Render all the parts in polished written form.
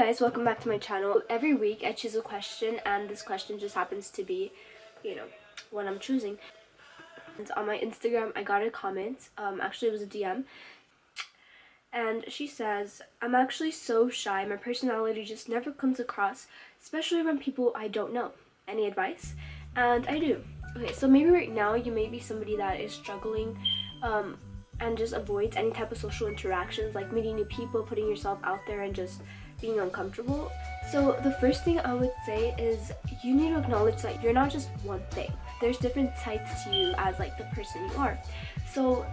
Guys, welcome back to my channel. Every week I choose a question, and this question just happens to be, what I'm choosing. And on my Instagram I got a comment, actually it was a DM, and she says, "I'm actually so shy, my personality just never comes across, especially around people I don't know. Any advice?" And I do. Okay, so maybe right now you may be somebody that is struggling and just avoids any type of social interactions, like meeting new people, putting yourself out there, and just being uncomfortable. So the first thing I would say is you need to acknowledge that you're not just one thing. There's different sides to you as like the person you are. So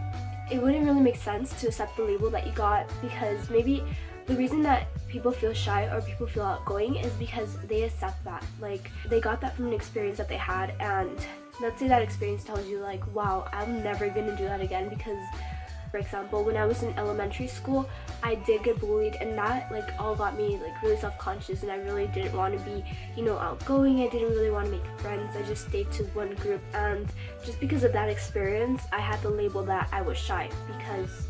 it wouldn't really make sense to accept the label that you got, because maybe the reason that people feel shy or people feel outgoing is because they accept that. Like, they got that from an experience that they had, and let's say that experience tells you like, wow, I'm never gonna do that again. Because, for example, when I was in elementary school, I did get bullied, and that like all got me like really self-conscious, and I really didn't want to be, outgoing. I didn't really want to make friends. I just stayed to one group, and just because of that experience, I had the label that I was shy because,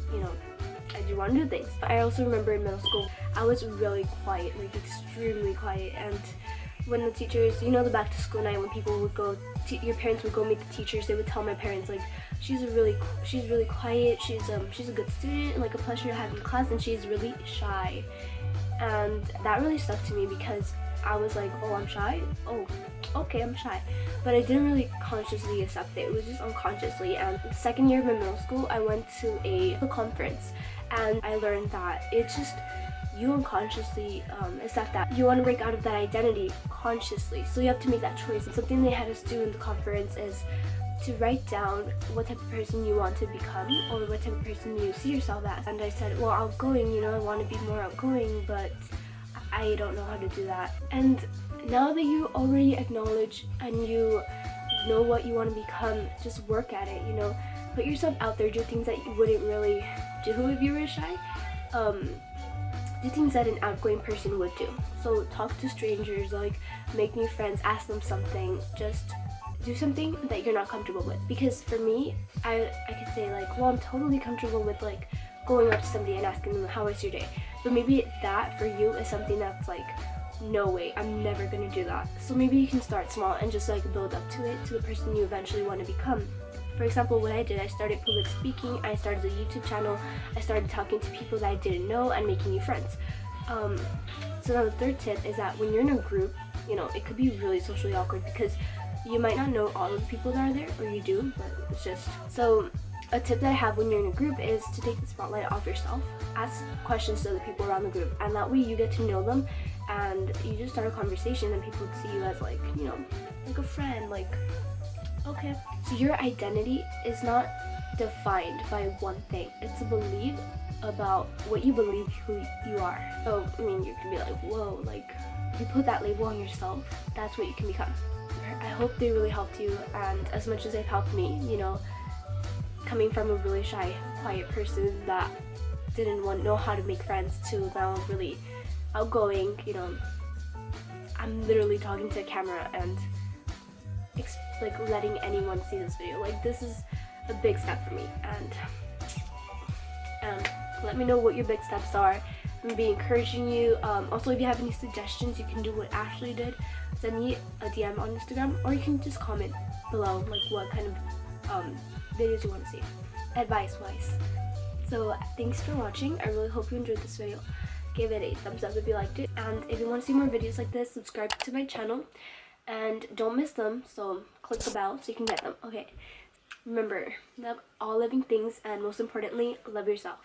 I do want to do things. I also remember in middle school, I was really quiet, like extremely quiet, and when the teachers, the back to school night when people would go, your parents would go meet the teachers, they would tell my parents like, she's really quiet, she's a good student, like a pleasure to have in class, and she's really shy. And that really stuck to me because I was like, oh, I'm shy? Oh, okay, I'm shy. But I didn't really consciously accept it. It was just unconsciously. And the second year of my middle school, I went to a conference, and I learned that it's just you unconsciously accept that you want to break out of that identity consciously. So you have to make that choice. And something they had us do in the conference is to write down what type of person you want to become, or what type of person you see yourself as. And I said, well, outgoing, I want to be more outgoing, but I don't know how to do that. And now that you already acknowledge and you know what you want to become, just work at it, put yourself out there, do things that you wouldn't really do if you were shy. Do things that an outgoing person would do. So talk to strangers, like make new friends, ask them something, just do something that you're not comfortable with. Because for me, I could say like, well, I'm totally comfortable with like going up to somebody and asking them, how was your day? But maybe that for you is something that's like, no way, I'm never gonna do that. So maybe you can start small and just like build up to it, to the person you eventually want to become. For example, what I did, I started public speaking, I started a YouTube channel, I started talking to people that I didn't know and making new friends. So now the third tip is that when you're in a group, it could be really socially awkward because you might not know all of the people that are there, or you do, but it's just. So a tip that I have when you're in a group is to take the spotlight off yourself. Ask questions to the people around the group, and that way you get to know them, and you just start a conversation, and people see you as like, like a friend, like, okay. So your identity is not defined by one thing. It's a belief about what you believe who you are. So, you can be like, whoa, like, you put that label on yourself, that's what you can become. I hope they really helped you, and as much as they've helped me, coming from a really shy, quiet person that didn't know how to make friends to now really outgoing, I'm literally talking to a camera and like letting anyone see this video. Like, this is a big step for me, and let me know what your big steps are. I'm gonna be encouraging you. Also, if you have any suggestions, you can do what Ashley did. Send me a DM on Instagram, or you can just comment below like what kind of videos you want to see, advice wise. So thanks for watching. I really hope you enjoyed this video. Give it a thumbs up if you liked it, and if you want to see more videos like this, subscribe to my channel and don't miss them, so click the bell so you can get them. Okay, remember, love all living things, and most importantly, love yourself.